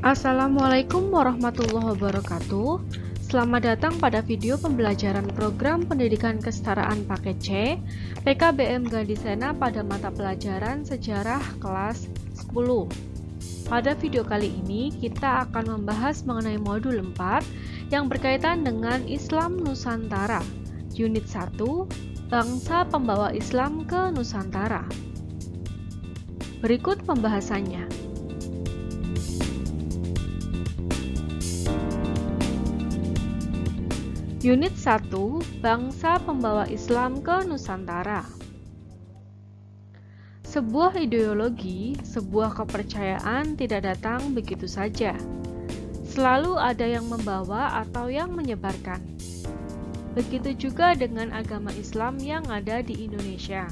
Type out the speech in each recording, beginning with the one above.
Assalamualaikum warahmatullahi wabarakatuh. Selamat datang pada video pembelajaran program pendidikan kesetaraan paket C PKBM Gandhisena pada mata pelajaran Sejarah kelas 10. Pada video kali ini kita akan membahas mengenai modul 4 yang berkaitan dengan Islam Nusantara, Unit 1, Bangsa Pembawa Islam ke Nusantara. Berikut pembahasannya. Unit 1, Bangsa Pembawa Islam ke Nusantara. Sebuah ideologi, sebuah kepercayaan tidak datang begitu saja. Selalu ada yang membawa atau yang menyebarkan. Begitu juga dengan agama Islam yang ada di Indonesia.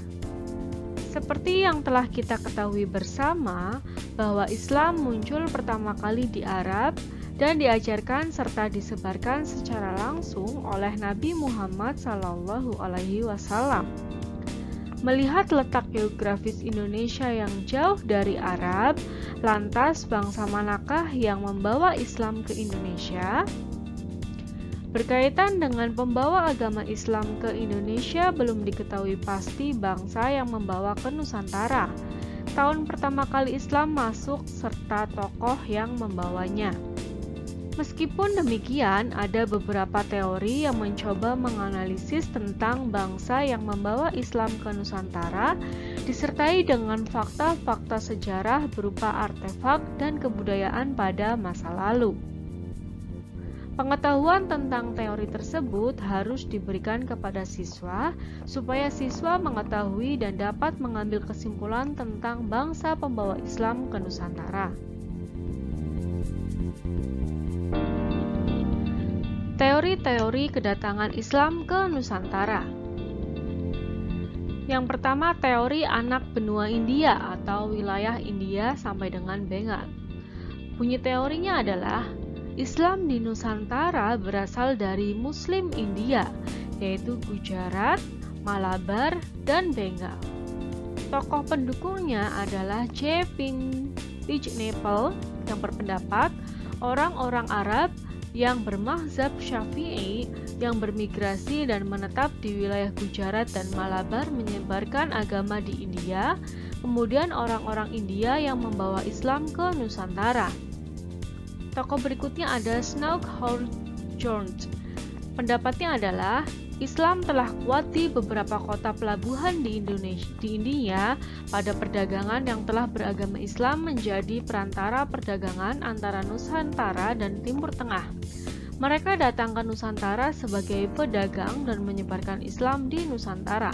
Seperti yang telah kita ketahui bersama, bahwa Islam muncul pertama kali di Arab dan diajarkan serta disebarkan secara langsung oleh Nabi Muhammad SAW. Melihat letak geografis Indonesia yang jauh dari Arab, lantas bangsa manakah yang membawa Islam ke Indonesia? Berkaitan dengan pembawa agama Islam ke Indonesia, belum diketahui pasti bangsa yang membawa ke Nusantara. Tahun pertama kali Islam masuk serta tokoh yang membawanya. Meskipun demikian, ada beberapa teori yang mencoba menganalisis tentang bangsa yang membawa Islam ke Nusantara, disertai dengan fakta-fakta sejarah berupa artefak dan kebudayaan pada masa lalu. Pengetahuan tentang teori tersebut harus diberikan kepada siswa, supaya siswa mengetahui dan dapat mengambil kesimpulan tentang bangsa pembawa Islam ke Nusantara. Teori-teori kedatangan Islam ke Nusantara. Yang pertama, teori anak benua India atau wilayah India sampai dengan Bengal. Bunyi teorinya adalah Islam di Nusantara berasal dari Muslim India, yaitu Gujarat, Malabar, dan Bengal. Tokoh pendukungnya adalah J. Pinch-Nepal yang berpendapat orang-orang Arab yang bermazhab Syafi'i yang bermigrasi dan menetap di wilayah Gujarat dan Malabar menyebarkan agama di India, kemudian orang-orang India yang membawa Islam ke Nusantara. Tokoh berikutnya ada Snowhorn Jones. Pendapatnya adalah Islam telah kuat di beberapa kota pelabuhan di India pada perdagangan yang telah beragama Islam menjadi perantara perdagangan antara Nusantara dan Timur Tengah. Mereka datang ke Nusantara sebagai pedagang dan menyebarkan Islam di Nusantara.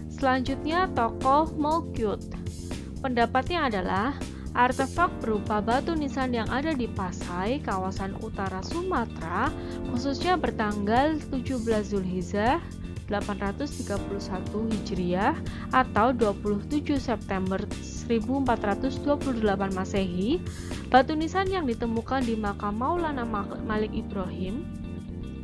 Selanjutnya tokoh Maukyut. Pendapatnya adalah artefak berupa batu nisan yang ada di Pasai, kawasan utara Sumatera, khususnya bertanggal 17 Zulhijjah 831 Hijriah atau 27 September 1428 Masehi. Batu nisan yang ditemukan di makam Maulana Malik Ibrahim.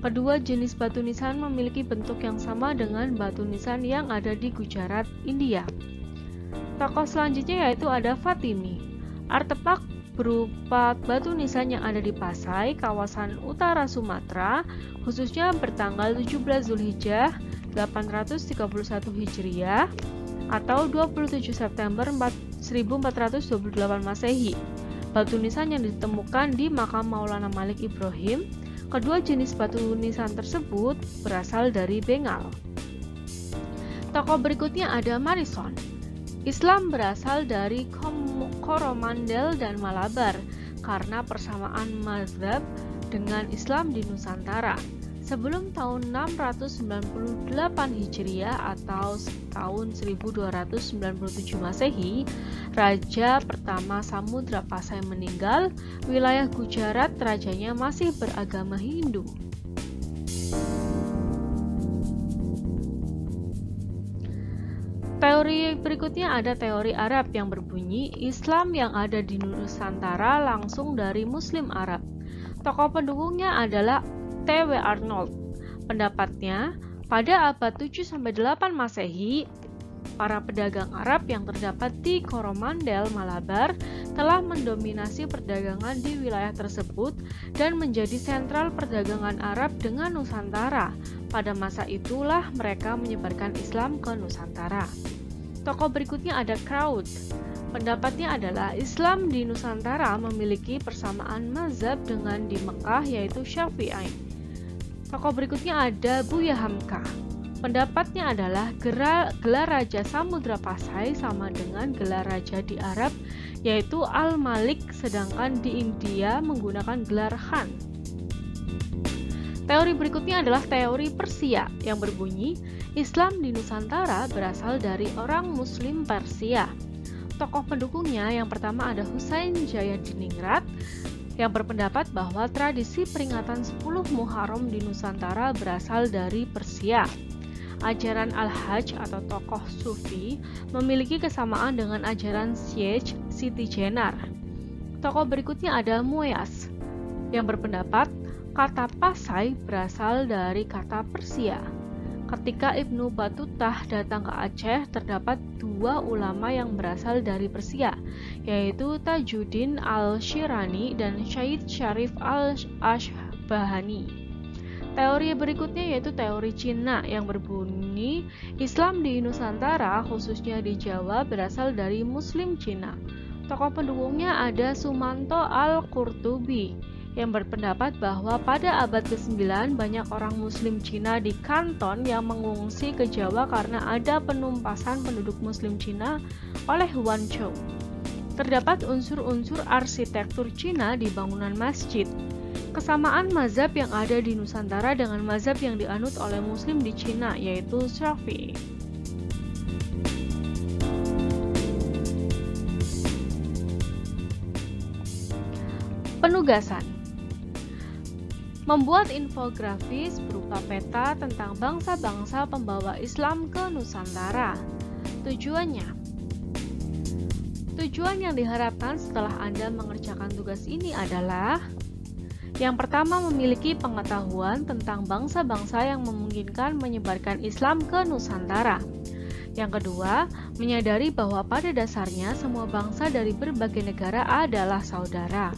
Kedua jenis batu nisan memiliki bentuk yang sama dengan batu nisan yang ada di Gujarat, India. Tokoh selanjutnya yaitu ada Fatimi. Artefak berupa batu nisan yang ada di Pasai, kawasan utara Sumatera, khususnya bertanggal 17 Zulhijjah 831 Hijriah atau 27 September 1428 Masehi. Batu nisan yang ditemukan di makam Maulana Malik Ibrahim. Kedua jenis batu nisan tersebut berasal dari Bengal. Tokoh berikutnya ada Marison. Islam berasal dari Coromandel dan Malabar karena persamaan mazhab dengan Islam di Nusantara. Sebelum tahun 698 Hijriah atau tahun 1297 Masehi, Raja pertama Samudra Pasai meninggal. Wilayah Gujarat rajanya masih beragama Hindu. Teori berikutnya ada teori Arab yang berbunyi Islam yang ada di Nusantara langsung dari Muslim Arab. Tokoh pendukungnya adalah T.W. Arnold. Pendapatnya, pada abad 7-8 Masehi, Para pedagang Arab yang terdapat di Coromandel, Malabar telah mendominasi perdagangan di wilayah tersebut dan menjadi sentral perdagangan Arab dengan Nusantara. Pada masa itulah mereka menyebarkan Islam ke Nusantara. Tokoh berikutnya ada Crowd. Pendapatnya adalah Islam di Nusantara memiliki persamaan mazhab dengan di Mekah, yaitu Syafi'i. Tokoh berikutnya ada Buya Hamka. Pendapatnya adalah gelar Raja Samudra Pasai sama dengan gelar Raja di Arab, yaitu Al-Malik, sedangkan di India menggunakan gelar Khan. Teori berikutnya adalah teori Persia yang berbunyi, Islam di Nusantara berasal dari orang Muslim Persia. Tokoh pendukungnya yang pertama ada Husain Jayadiningrat yang berpendapat bahwa tradisi peringatan 10 Muharram di Nusantara berasal dari Persia. Ajaran Al-Hajj atau tokoh Sufi memiliki kesamaan dengan ajaran Syekh Siti Jenar. Tokoh berikutnya ada Mu'ayas yang berpendapat kata Pasai berasal dari kata Persia. Ketika Ibnu Battuta datang ke Aceh, terdapat dua ulama yang berasal dari Persia, yaitu Tajuddin Al-Shirani dan Syed Syarif Al-Ashbahani. Teori berikutnya yaitu teori Cina yang berbunyi Islam di Nusantara khususnya di Jawa berasal dari Muslim Cina. Tokoh pendukungnya ada Sumanto Al-Qurtubi yang berpendapat bahwa pada abad ke-9 banyak orang Muslim Cina di Kanton yang mengungsi ke Jawa karena ada penumpasan penduduk Muslim Cina oleh Huan Chou. Terdapat unsur-unsur arsitektur Cina di bangunan masjid. Kesamaan mazhab yang ada di Nusantara dengan mazhab yang dianut oleh Muslim di Cina, yaitu Syafi'i. Penugasan. Membuat infografis berupa peta tentang bangsa-bangsa pembawa Islam ke Nusantara. Tujuan yang diharapkan setelah Anda mengerjakan tugas ini adalah yang pertama, memiliki pengetahuan tentang bangsa-bangsa yang memungkinkan menyebarkan Islam ke Nusantara. Yang kedua, menyadari bahwa pada dasarnya semua bangsa dari berbagai negara adalah saudara.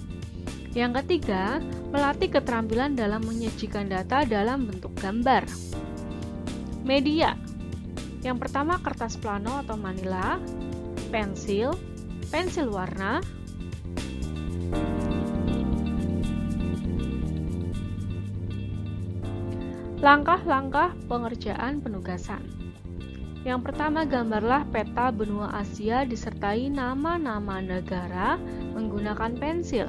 Yang ketiga, melatih keterampilan dalam menyajikan data dalam bentuk gambar. Media. Yang pertama, kertas plano atau manila, pensil warna, langkah-langkah pengerjaan penugasan. Yang pertama, gambarlah peta benua Asia disertai nama-nama negara menggunakan pensil.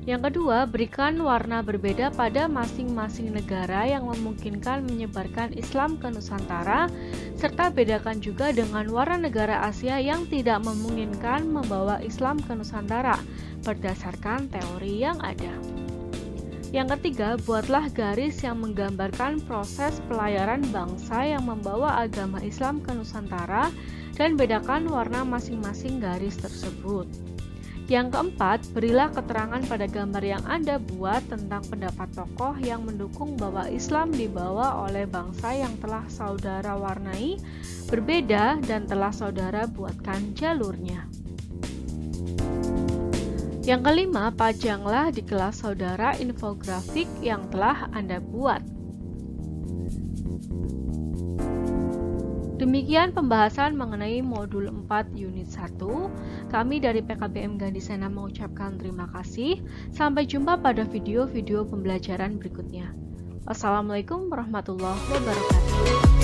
Yang kedua, berikan warna berbeda pada masing-masing negara yang memungkinkan menyebarkan Islam ke Nusantara, serta bedakan juga dengan warna negara Asia yang tidak memungkinkan membawa Islam ke Nusantara berdasarkan teori yang ada. Yang ketiga, buatlah garis yang menggambarkan proses pelayaran bangsa yang membawa agama Islam ke Nusantara dan bedakan warna masing-masing garis tersebut. Yang keempat, berilah keterangan pada gambar yang Anda buat tentang pendapat tokoh yang mendukung bahwa Islam dibawa oleh bangsa yang telah saudara warnai berbeda dan telah saudara buatkan jalurnya. Yang kelima, pajanglah di kelas saudara infografik yang telah Anda buat. Demikian pembahasan mengenai modul 4 unit 1. Kami dari PKBM Gandhisena mengucapkan terima kasih. Sampai jumpa pada video-video pembelajaran berikutnya. Wassalamualaikum warahmatullahi wabarakatuh.